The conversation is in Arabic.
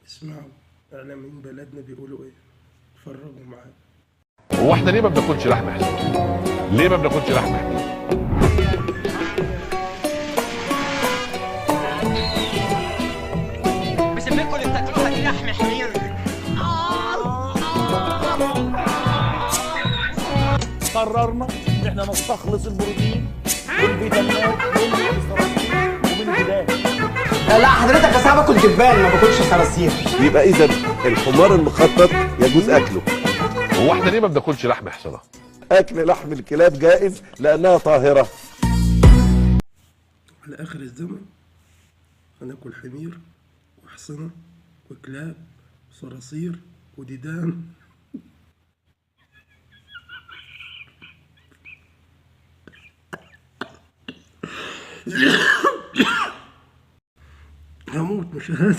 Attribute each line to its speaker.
Speaker 1: اسمعوا اعلاميين بلدنا بيقولوا ايه، اتفرجوا معانا.
Speaker 2: هو احنا ليه ما بناكلش لحم حمير؟ ليه ما بناكلش لحم حمير؟
Speaker 3: بسميكوا اللي بتاكلوها دي لحم حمير.
Speaker 4: قررنا ان احنا نستخلص البروتين والفيتامينات من الصراصير ومن الجبال.
Speaker 5: لا حضرتك يا صاحبي باكل دبان ما باكلش صراصير.
Speaker 6: يبقى اذا الحمار المخطط يجوز اكله.
Speaker 2: هو احنا ليه ما بناكلش لحم حصنه؟
Speaker 6: اكل لحم الكلاب جائز لانها طاهره.
Speaker 1: على اخر الزمن هناكل حمير وحصنة وكلاب وصراصير وديدان. هموت مش هادي.